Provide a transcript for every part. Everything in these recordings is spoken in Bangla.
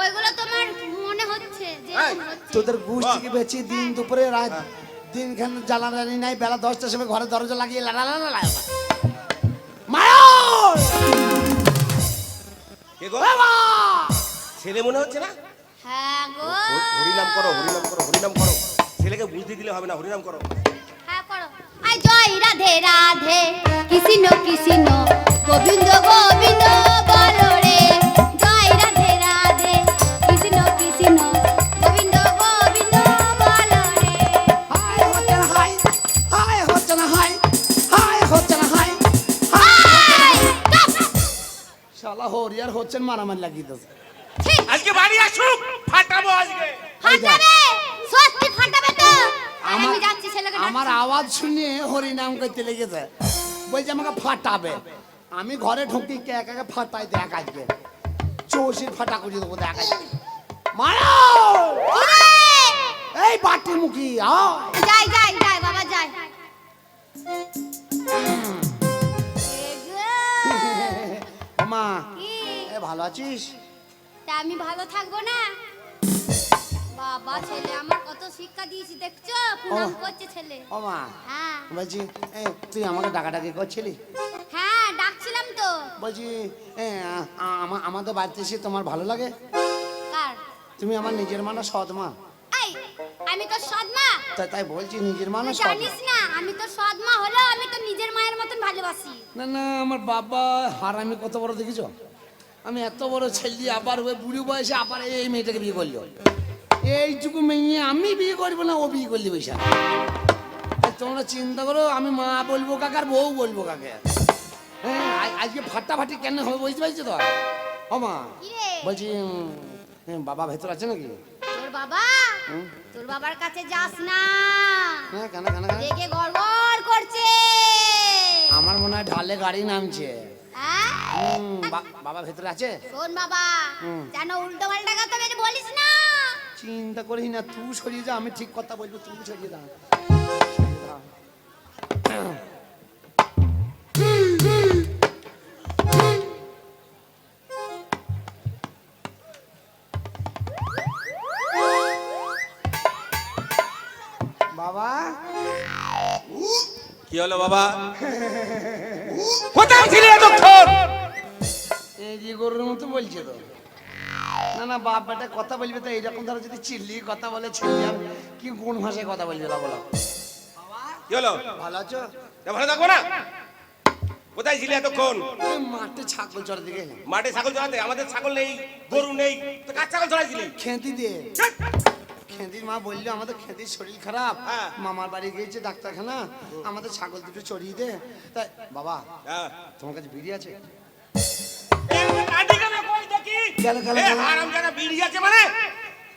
ওইগুলো তোমার মনে হচ্ছে যে তোদের গুষ্টিকে বেচি দিন দুপুরে রাত দিন খান জ্বালানি নাই, বেলা 10টার সময় ঘরে দরজা লাগিয়ে লালা লালা লালা মায়া কে গো? ছেলে মনে হচ্ছে না? হ্যাঁ গো। হরিনাম করো, হরিনাম করো, হরিনাম করো। ছেলেকে বুঝতে দিলে হবে না, হরিনাম করো। হ্যাঁ করো। আই জয় রাধে রাধে কৃষ্ণ কৃষ্ণ গোবিন্দ গোবিন্দ বলো রে। জয় রাধে রাধে কৃষ্ণ কৃষ্ণ গোবিন্দ গোবিন্দ বলো রে। হাই হচ্ছে না হাই, হাই হচ্ছে না হাই, হাই হচ্ছে না হাই, হাই! কাপ! শালা হরিয়ার হচ্ছেন মারামারি লাগিয়ে দিয়েছে। ঠিক। আজকে বাড়ি আসুক, ফাটাবো আজকে। ফাটাবে, সত্যি ফাটাবে তো। আমি যাচ্ছি ছেলেকে ডাকছি। আমার আওয়াজ শুনে হরি নাম করতে লেগেছে, বলছে আমাকে ফাটাবে। আমি ঘরে ঢুকি কে একা ফাটাই দেখ আজকে চৌষির ফাটা করে দেবো দেখ আজকে। মারা ওরে! এই বাটি মুখী যাই যাই যাই বাবা যাই। এগো! মা কি? এ ভালো আছিস? তা আমি ভালো থাকবো না? বাবা ছেলে আমার কত শিক্ষা দিয়েছি দেখছো, প্রণাম করছে ছেলে। ও মা হ্যাঁ বলছি তুই আমাকে ডাকাডাকি করছিলি? হ্যাঁ ডাকছিলাম তো। বলছি আমাদের বাড়িতে এসে তোমার ভালো লাগে? কার? তুমি আমার নিজের মা না সৎ মা? এই আমি তো সৎমা। তাই বলছি নিজের মা না তুই সৎ মা? জানিস না আমি তো সৎমা হলো আমি তো নিজের মায়ের মতন ভালোবাসি। না না আমার বাবা হারামি কত বড় দেখেছো? আমি এত বড় ছেলে আবার ওই বুড়ি বয়সে আবার এই মেয়েটাকে বিয়ে করলো। এইটুকু মেয়ে আমি বিয়ে করবো না ও বিয়ে করলি বৈশা? তোমরা চিন্তা করো আমি মা বলবো কাকে আর বউ বলবো কাকে? হ্যাঁ আজকে ফাটাফাটি কেন হবে বুঝতে পারছো তো? ও মা কি রে? বলছি বাবা ভেতর আছে নাকি? তোর বাবা তোর বাবার কাছে যাস না, হ্যাঁ কেন কেন কেন? রেগে গড়গড় করছে। আমার মনে হয় ঢালে গাড়ি নামছে। হ্যাঁ? বাবা ভেতরে আছে? শোন বাবা যেন উল্টো পাল্টা কথা বেশি বলিস না। চিন্তা করিস না, তুই সরিয়ে যা, আমি ঠিক কথা বলবো, তুই সরিয়ে দা। বাবা কি হলো বাবা? কোথায় ছিলে এতক্ষণ? এই যে গরুর মতো বলছে তো। না না বাপ বেটা কথা বলবে তো এইরকম ধরো যদি চিল্লি কথা বলে ছেলে আর কি কোন ভাষায় কথা বলবে না বলো? কি হলো? ভালো আছো? তা ভালো থাকবো না? কোথায় ছিলে এতক্ষণ? এই মাঠে ছাগল চড়ার দিকে মাঠে ছাগল চড়াতে? আমাদের ছাগল নেই, গরু নেই, তো কার ছাগল চড়াইছিলি? খেঁতি দিয়ে। খেঁতির মা বললো আমাদের খেঁতির শরীর খারাপ, হ্যাঁ। মামার বাড়ি গিয়েছে ডাক্তারখানা, আমাদের ছাগল দুটো চড়িয়ে দে। তাই বাবা হ্যাঁ। তোমার কাছে বিড়ি আছে? কেন কেন? হারামজাদা বিড়ি আছে মানে?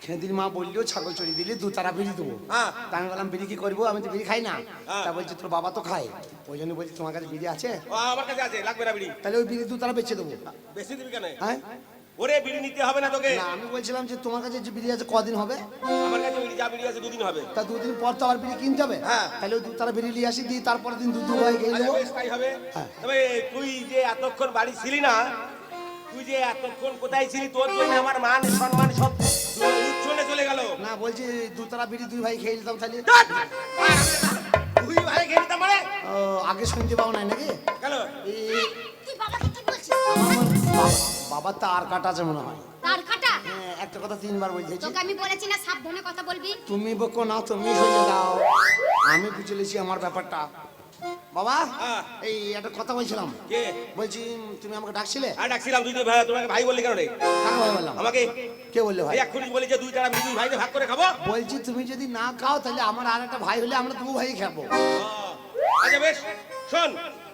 খেঁতির মা বললো ছাগল চড়িয়ে দিলে দু তারা বিড়ি দেবো। হ্যাঁ। তা আমি বললাম বিড়ি কি করবো, আমি তো বিড়ি খাই না। হ্যাঁ। তা বলছে তোর বাবা তো খায়, ওই জন্য বলছি তোমার কাছে বিড়ি আছে? ও, আমার কাছে আছে, লাগবে না বিড়ি। তাহলে ওই বিড়ি দু তারা বেচে দেবো। বেশি দিবি কেন? হ্যাঁ ওরে বিড়ি নিতে হবে না তোকে। না আমি বলছিলাম যে তোমার কাছে যে বিড়ি আছে কদিন হবে? আমার কাছে বিড়ি যা বিড়ি আছে দুদিন হবে। তা দুদিন পর তো আবার বিড়ি কিনতে হবে। হ্যাঁ। তাহলে ওই দু তারা বিড়ি নিয়ে আসি দিই, তারপরের দিন দু ভাই খেয়ে আচ্ছা নেবো। বেশ তাই হবে। হ্যাঁ। তবে তুই যে এতক্ষণ বাড়ি ছিলি না, তুই যে এতক্ষণ কোথায় ছিলি, তোর জন্য আমার মান সম্মান সব উচ্ছলে চলে গেল। না বলছি দু তারা বিড়ি দুই ভাই খেয়ে নিতাম তাহলে। তুই ভাই খেয়ে নিতাম মানে? ও, আগে শুনতে পাও নাই নাকি? কেন? তুই বাবাকে কি বলছিস? বাবার তো আর কাটা আছে মনে হয়। তার কাটা? হ্যাঁ, একটা কথা তিনবার বলতেছি। তোকে আমি বলেছি না সাবধানে কথা বলবি। তুমি বকো না, তুমি শুনে দাও, আমি বুঝে লেছি আমার ব্যাপারটা। বাবা হ্যাঁ। এই একটা কথা বলছিলাম। কে? বলছি তুমি আমাকে ডাকছিলে? আর ডাকছিলাম, তুই তো ভাই, তোমাকে ভাই বললি কেন রে? কাকে ভাই বললাম? আমাকে কে বললে ভাই? এই এক্ষুনি বলি যে দুই তারা দুই ভাইকে ভাগ করে খাবো। বলছি তুমি যদি না খাও তাহলে আমার আর একটা ভাই হলে আমরা দু ভাই খাবো। আচ্ছা বেশ, শোন,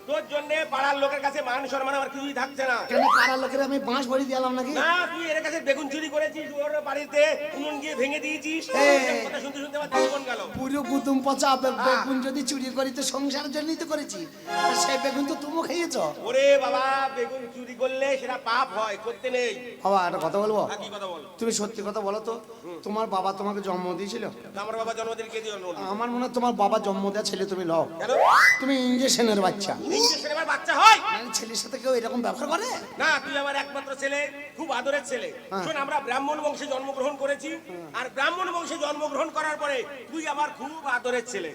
তোর জন্য পাড়ার লোকের কাছে মান সম্মান আমার কিছুই থাকছে না। কেন পাড়ার লোকের আমি বাঁশ ভরি দিলাম নাকি? না, তুই এর কাছে বেগুন চুরি করেছিস, ওর বাড়িতে উনুন গিয়ে ভেঙে দিয়েছিস। এই। কথা শুনতে শুনতে আমার জীবন গেল। পুরো গুতুম পচা বেগুন যদি চুরি করি তো সংসারের জন্যই তো করেছি, আর সেই বেগুন তো তুমিও খেয়েছো। ওরে বাবা, বেগুন চুরি করলে সেটা পাপ হয়, করতে নেই। বাবা একটা কথা বলবো? আর কি কথা বল? তুমি সত্যি কথা বলো তো, তোমার বাবা তোমাকে জন্ম দিয়েছিল? আমার বাবা জন্মদিন কে দিল? আমার মনে হয় তোমার বাবা জন্ম দেওয়া ছেলে তুমি লও। কেন? তুমি ইঞ্জেকশনের বাচ্চা। ইঞ্জেকশন এবার বাচ্চা হয় মানে ছেলের সাথে কেউ এরকম ব্যবহার করে? না, তুই আমার একমাত্র ছেলে, খুব আদরের ছেলে। হ্যাঁ। শোন, আমরা ব্রাহ্মণ বংশে জন্মগ্রহণ করেছি, আর ব্রাহ্মণ বংশে জন্মগ্রহণ করার পরে তুই আমার খুব আদরের ছেলে।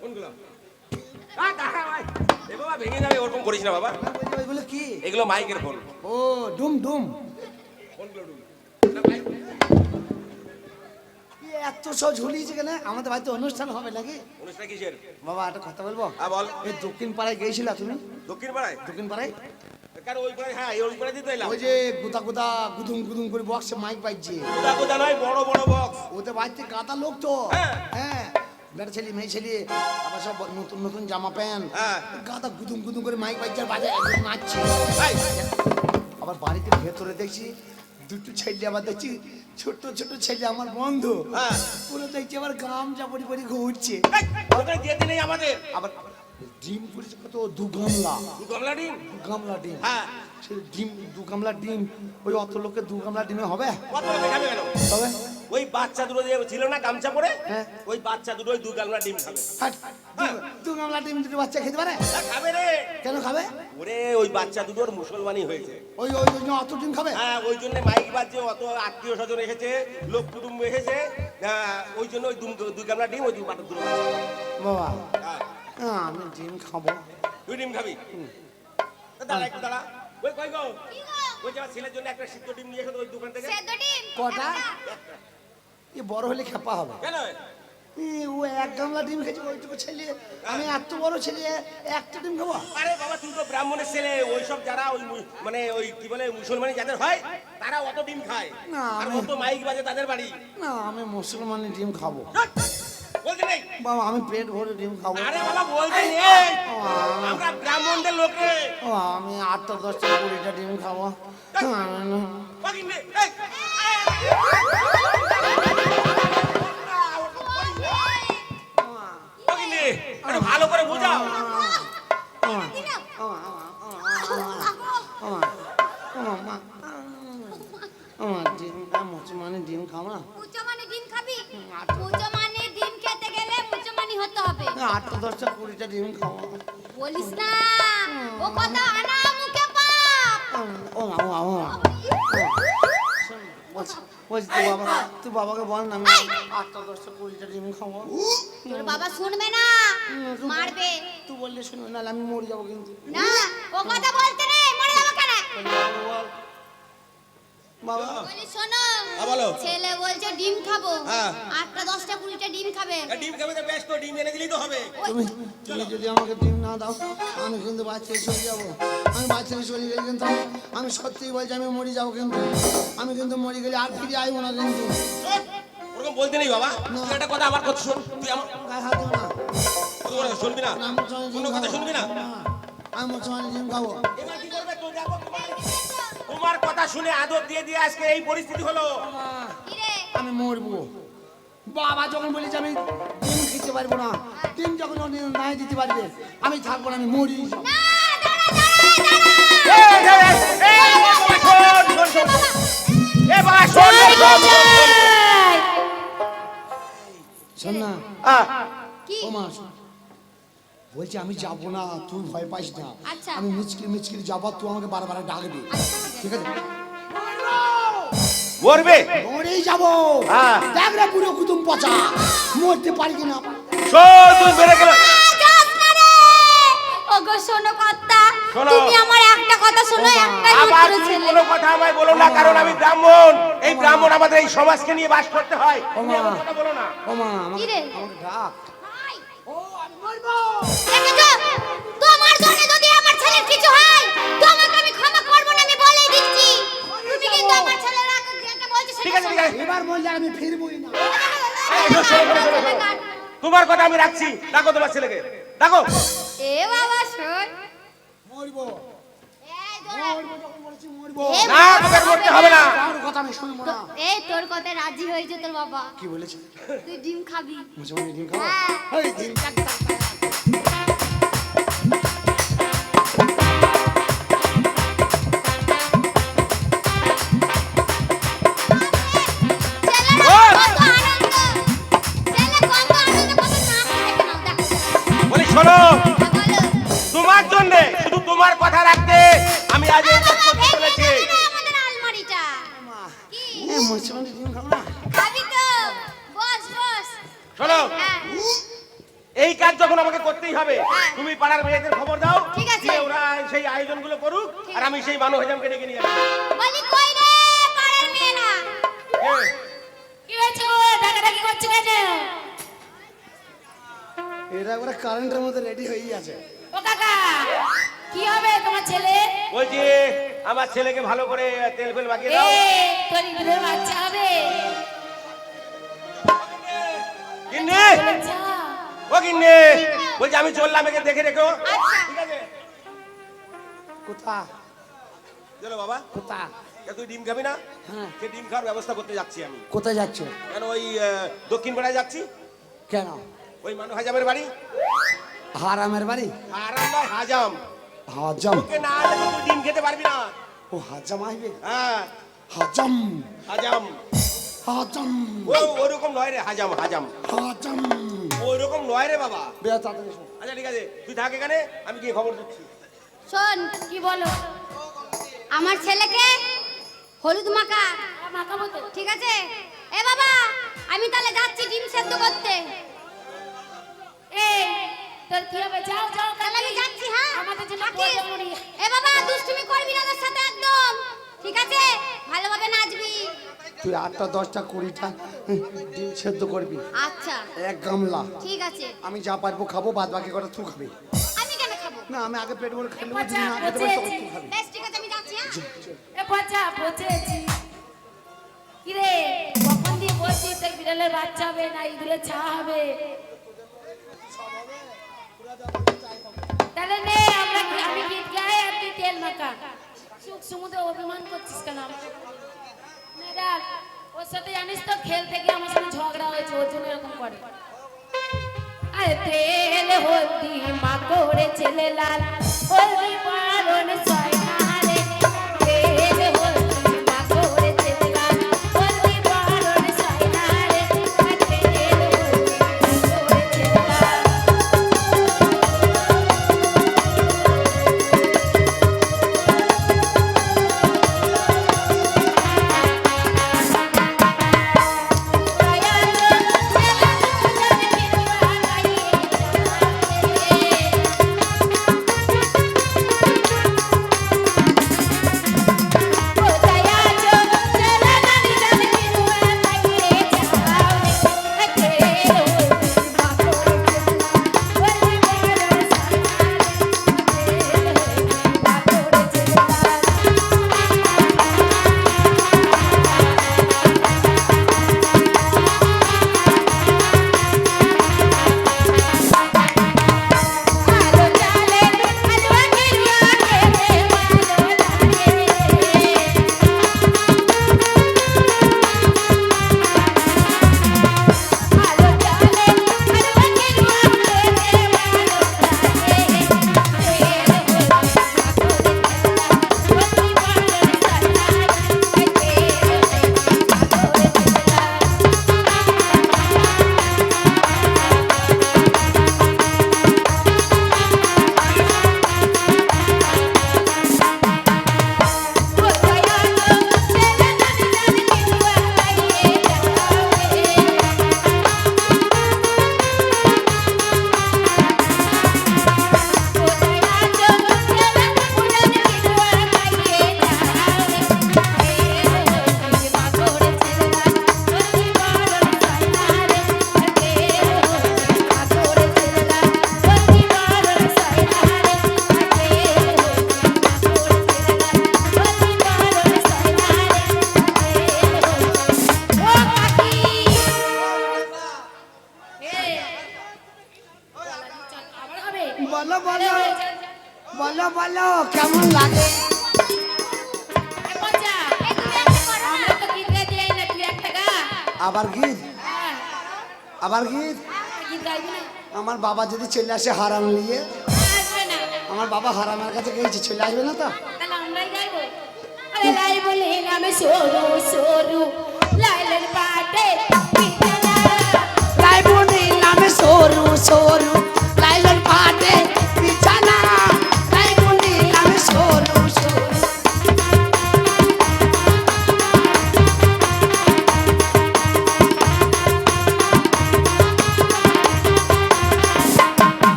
কোনগুলো? দাঁড়া ভাই, এ বাবা ভেঙে যাবে, ওরকম করিস না বাবা। ওইগুলো কি? এগুলো মাইকের ফোন। ও ডুম ডুম। ফোনগুলো ডুম। এত সব ঝুলিয়েছে কেন? আমাদের বাড়িতে অনুষ্ঠান হবে নাকি? অনুষ্ঠান কিসের? বাবা একটা কথা বলবো? হ্যাঁ বল। এই দক্ষিণ পাড়ায় গিয়েছিলা তুমি? দক্ষিণ পাড়ায়? দক্ষিণ পাড়ায় কারণ ওই পাড়ায়, হ্যাঁ ওই পাড়ায় দিতে এলাম। ওই যে গুদা গুদা গুদুম গুদুম করে বক্সে মাইক বাজছে, কোথা কোথা নয়, বড় বড় বক্স। ওতে বাড়িতে গাদা লোক তো। হ্যাঁ। হ্যাঁ, বেটা ছেলে মেয়ে ছেলে আবার সব নতুন নতুন জামা প্যান্ট, হ্যাঁ। গাদা গুদুম গুদুম করে মাইক বাজছে আর বাজে একদম নাচছে। এই, আবার বাড়িতে ভেতরে দেখছি দুটো ছেলে, আবার দেখছি ছোট ছোট ছেলে আমার বন্ধু, হ্যাঁ। পুরো দেখছি আবার গামছা পরি পরি ঘুরছে। এই, ওখানে যেতে নেই আমাদের। আবার ডিম করেছে কত, 2 গামলা, 2 গামলা ডিম। 2 গামলা ডিম। হ্যাঁ। সে ডিম 2 গামলা ডিম, ওই অত লোকে 2 গামলা ডিমে হবে? কত লোকে খাবে কেন? তবে ওই বাচ্চা দুটো যে ছিল না গামছা পরে, হ্যাঁ। ওই বাচ্চা দুটোই 2 গামলা ডিম খাবে। হাট, 2 গামলা ডিম দুটো বাচ্চা খেতে পারে? খাবে রে। কেন খাবে? ওরে ওই বাচ্চা দুটোর মুসলমানি হয়েছে। ওই ওই জন্য অত ডিম খাবে? হ্যাঁ, ওই জন্য মাইক বাজছে, অত আত্মীয় স্বজন এসেছে, লোক কুটুম্ব এসেছে, ওই জন্য ওই 2 গামলা ডিম, ওই 2 বাটা দুটো বাচ্চা। বাবা, হ্যাঁ, আমি ডিম খাবো। তুই ডিম খাবি? দাঁড়া একটু দাঁড়া। ওই কই গো? ওই যে আমার ছেলের জন্য একটা সিদ্ধ ডিম নিয়ে এসো ওই দোকান থেকে। সেদ্ধ ডিম কটা? একটা। এ বড় হলে খেপা হবে। কেন? ও 1 গামলা ডিম খেয়েছে, ওইটুকু ছেলে, আমি এত বড় ছেলে একটা ডিম খাবো? আরে বাবা, তুই তো ব্রাহ্মণের ছেলে, ওইসব যারা ওই মানে ওই কি বলে মুসলমানি যাদের হয়, তারা অত ডিম খায়। না, আর আমি- অত মাইক বাজে তাদের বাড়ি। না, আমি মুসলমানি ডিম খাবো। বলতে নেই। বাবা, আমি পেট ভরে ডিম খাবো। আরে বাবা বলতে নেই, ও, আমরা ব্রাহ্মণদের লোক রে। ও, আমি 8টা 10টা 20টা ডিম খাবো। বাকিন নে, এই। বাকিন নে, আরে ভালো করে বোঝাও। মুসলমানি ডিম খাবো না? মুচো মানে ডিম খাবি? মুচো মানে ডিম খেতে গেলে মুচো মানে হতে হবে। 8টা 10টা 20টা ডিম খাবো। বলিস না, ও কথা আনা মুখে পাপ। ও মা, ও মা, ও মা। বলছি তুই বাবাকে বল না, আমি 8টা 10টা 20টা ডিম খাবো। তোর বাবা শুনবে না, মারবে। তুই বললে শুনবে, নাহলে আমি মরে যাবো কিন্তু। না, ও কথা বলতে নেই, মরে যাবো কেন? বল। বাবা, বলি শোনো, হ্যাঁ, বলো। ছেলে বলছে ডিম খাবো, হ্যাঁ। 8টা 10টা 20টা ডিম খাবে। ডিম খাবে তো বেশ, তো ডিম এনে দিলেই তো হবে। তুমি যদি আমাকে ডিম না দাও, আমি কিন্তু বাচ্চা চলে যাবো। আমি বাচ্চা চলে গেলে কিন্তু আমি সত্যিই বলছি, আমি মরে যাবো কিন্তু। আমি কিন্তু মরে গেলে আর ফিরে আসবো না কিন্তু। ওরকম বলতে নেই বাবা, তুই একটা কথা আমার কথা শোন, তুই আমার গায়ে হাত দেবো না। কথা শুনবি না, আমি মুসলমানি ডিম কোনো কথা খাবো। শুনবি না। আমি মুসলমানি ডিম খাবো। এবার কি করবে তুই? দেখো তোমার কথা শুনে আদর দিয়ে দিয়ে আজকে এই পরিস্থিতি হলো। কি রে? আমি মরবো। বাবা যখন বলেছে আমি ডিম খেতে পারবো না, ডিম যখন ও নাই দিতে পারবে, আমি থাকবো না, আমি মরি। না, দাঁড়া, শোন না, কি? ও মা, বলছি আমি যাবো না, তুই ভয় পাইস না। আচ্ছা। আমি মিচকিরি মিচকিরি যাবো, তুই আমাকে বারবার ডাকবি, ঠিক আছে? মরবে মরেই যাবো। হ্যাঁ। দেখ রে পুরো কুতুম পচা, মরতে পারি কিনা। তুই বেড়ে গেল। যাস না রে। ওগো শোনো কর্তা, শোনো। তুমি আমার একটা কথা শোনো, একটাই আবার মাত্র তুমি ছেলে। কোনো কথা আমায় বলো না, কারণ আমি ব্রাহ্মণ। এই ব্রাহ্মণ আমাদের এই সমাজকে নিয়ে বাস করতে হয়। তুমি এমন কথা বলো না। ও মা, কি রে? আমাকে ডাক। দেখেছো? তোমার জন্য যদি আমার ছেলের কিছু হয়, তোমাকে আমি ক্ষমা করব না, আমি বলেই দিচ্ছি। তুমি কিন্তু আমার ছেলের আগে যেটা বলছো ঠিক সেটা আছে, ঠিক আছে। এবার বললে আমি ফিরবই না। তোমার কথা আমি রাখছি। ডাকো তোমার ছেলেকে, ডাকো। এ বাবা শোন, মরবো, এই ধরে। মরবো, যখন বলেছি মরবো। এ না, তোকে মরতে হবে না। কারোর কথা আমি শুনবো না। এই তোর কথা রাজি হয়েছে তোর বাবা, কি বলেছে? তুই ডিম খাবি। মুসলমানি ডিম খাবো? হ্যাঁ। এই ডিম ছেলেরা কত আনন্দ, ছেলে কত আনন্দ, কত নাচ দেখে নাও, দেখো। বলি শোনো, আজ এই কাজ করতে চলেছে। আমাদের আলমারিটা কি মুসলমান ডিম খাবো না। খাবি তো বস বস শোনো, হ্যাঁ এই কাজ যখন আমাকে করতেই হবে, হ্যাঁ। তুমি পাড়ার মেয়েদের খবর দাও, ঠিক আছে। দিয়ে ওরা সেই আয়োজনগুলো করুক, আর আমি সেই বানু হাজামকে ডেকে নিয়ে আসবো। বলি কই রে পাড়ার মেয়েরা এ, কি হয়েছে গো ডাকাডাকি করছো কেন এরা একবারে কারেন্টের মধ্যে রেডি হয়েই আছে। ও কাকা কি হবে তোমার ছেলে বলছি আমার ছেলেকে ভালো করে তেল ফেল মাখিয়ে দাও। তোর ইঁদুরের বাচ্চা হবে গিন্নি, আচ্ছা ও গিন্নি, বলছি আমি চললাম, একে দেখে রেখো। আচ্ছা। ঠিক আছে, কোথা চলো বাবা। কোথা এ, তুই ডিম খাবি না? হ্যাঁ। সে ডিম খাওয়ার ব্যবস্থা করতে যাচ্ছি আমি। কোথায় যাচ্ছ? কেন ওই দক্ষিণ পাড়ায় যাচ্ছি, কেন? ওই মানু হাজামের বাড়ি। হারামের বাড়ি? হারাম নয়, হাজাম। হাজাম? ওকে না আনলে তো তুই ডিম খেতে পারবি না। ও হাজাম আসবে? হ্যাঁ, হাজাম হাজাম। হাজাম ও ওরকম নয় রে, হাজাম হাজাম, হাজাম। ওরকম নয় রে বাবা। বেয়া তাড়াতাড়ি এসো। আচ্ছা ঠিক আছে, তুই থাক এখানে, আমি গিয়ে খবর দিচ্ছি। শোন কি বলো আমার ছেলেকে হলুদ মাখা মাখাবো তো ঠিক আছে এ বাবা আমি তাহলে যাচ্ছি ডিম সেদ্ধ করতে এই তোর কি হবে যাও যাও তাহলে আমি যাচ্ছি হ্যাঁ আমাদের জন্য এ বাবা দুষ্টুমি করবি না ওর সাথে একদম ঠিক আছে ভালোভাবে নাচবি তুই 8টা 10টা 20টা ডিম সেদ্ধ করবি, আচ্ছা এক গামলা। ঠিক আছে আমি যা পারবো খাবো, বাদ বাকি কটা তুই খাবি। আমি কেন খাবো না আমি আগে পেট ভরে খেলে যদি না খেতে পারি তখন তুই খাবি। বেশ ঠিক আছে আমি যাচ্ছি হ্যাঁ এ পচা পচেছি কিরে কখন দিয়ে বলছি তোর বিড়ালের বাচ্চা হবে না ইঁদুরের ছা হবে তাহলে নে আমি গীত গাই আর তুই তেল মাখা সুখ সমুদ্রে অভিমান করছিস কেন নে রাখ ওর সাথে জানিস তো খেলতে গিয়ে আমার সাথে ঝগড়া হয়েছে ওর জন্য এরকম করে আরে তেল হলদি মা করে ছেলে লাল হলদি বারণ সয়নারে তেল হলদি মা করে ছেলে লাল হলদি বারণ সয়নারে তেল হলদি মা করে ছেলে লাল বলো বলো বলো বলো কেমন লাগে? আমরা তো গীত গাইতে যাই না তুই একটা গা আবার গীত? আবার গীত? গীত গাইবি না আমার বাবা যদি চলে আসে হারাম নিয়ে, আসবে না আমার বাবা হারামের কাছে গেছে, চলে আসবে না তো? তাহলে আমরাই গাইবো আরে গাইবো নিলাম সরু সরু লাইলের পাটে পিছনা লাইবো নিলাম সরু সরু লাইলের পাটে বিছানা, লাইবো নিলাম সরু সরু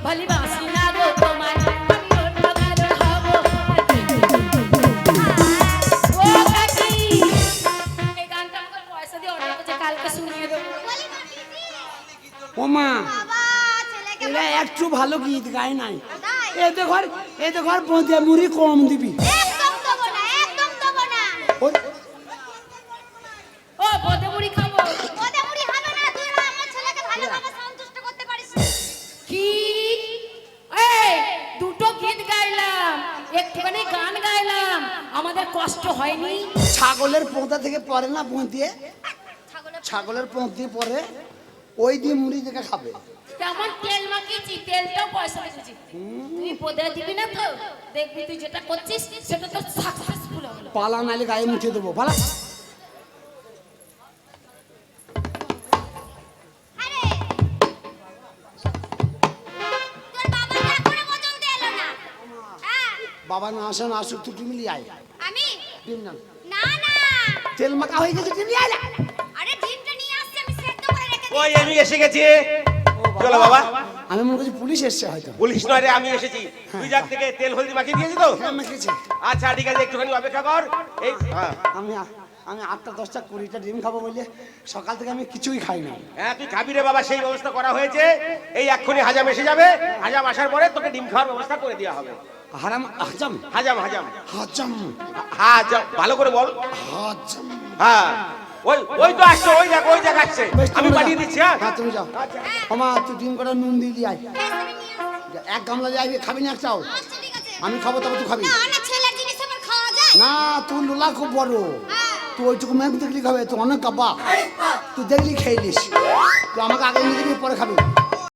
ভালোবাসি না গো তোমায় আমি অন্য কারো হব ও কাকি এই গানটা আমাকে পয়সা দিয়ে অর্ডার করছে কালকে শুনিয়ে দেবো বলি না দিদি। ও মা বাবা ছেলেকে এরা একটু ভালো গীত গায় নাই তাই? এতে ঘর বোঁদে মুড়ি কম দিবি একদম দেবো না, একদম দেবো না। ওই- ও বোঁদে মুড়ি খাবো ওদের মুড়ি হবে না, তুই আমার ছেলেকে ভালোভাবে সন্তুষ্ট করতে পারিস না। কি এই দুটো গীত গাইলাম একটুখানি গান গাইলাম আমাদের কষ্ট হয়নি ছাগলের পোঁতা থেকে পরে না পোঁত দিয়ে ছাগলের ছাগলের পোঁত দিয়ে পরে ওই দিয়ে মুড়ি দেখে খাবে কেমন তেল মাখিয়েছি তেলটাও পয়সা লেগেছি তুই বোধহয় দিবি না তো দেখবি তুই যেটা করছিস সেটা তো সাকসেসফুল হলো পালা নাইলে গায়ে মুছে দেবো পালা আরে তোর বাবা তো এখনো পর্যন্ত এলো না। হ্যাঁ, বাবা না আসে না আসুক তুই টিমলি আয় আমি ডিম না না না, তেল মাখা হয়ে গেছে টিমলি আয় না। আরে ডিমটা নিয়ে আসছি, আমি সেদ্ধ করে রেখে ওই দিয়েছি। আমি এসে গেছি চলো বাবা আমি মনে করছি পুলিশ এসছে হয়তো পুলিশ নয় রে আমি এসেছি তুই যাক থেকে তেল হলদি মাখিয়ে দিয়েছি তো হ্যাঁ মেখেছে আচ্ছা ঠিক আছে একটুখানি অপেক্ষা কর এই হ্যাঁ আমি 8টা 10টা 20টা ডিম খাবো বলে সকাল থেকে আমি কিছুই খাই না হ্যাঁ তুই খাবি রে বাবা সেই ব্যবস্থা করা হয়েছে এই এক্ষুনি হাজাম এসে যাবে হাজাম আসার পরে তোকে ডিম খাওয়ার ব্যবস্থা করে দেওয়া হবে হারাম হাজাম হাজাম হাজাম হাজাম হাজাম ভালো করে বল হাজাম হ্যাঁ ওই ওই তো আসছে ওই দেখ আসছে বেশ, আমি তুমি যাও। পাঠিয়ে দিচ্ছি হ্যাঁ হ্যাঁ তুমি যাও আমা তুই ডিম কটা নুন দিয়ে দিয়ে আয় বেশ, আমি নিয়ে আসছি। এক গামলা দিয়ে আইবি খাবি না একটাও আচ্ছা, ঠিক আছে। আমি খাবো তবে তুই খাবি না না, ছেলের জিনিস আবার খাওয়া যায়? না তুই লোলা খুব বড় হ্যাঁ। তুই ওইটুকু মেঘ দেখলি খাবে তুই অনেক কাবা তুই দেখলি খেয়ে নিস তুই আমাকে আগে নিয়ে দিবি পরে খাবি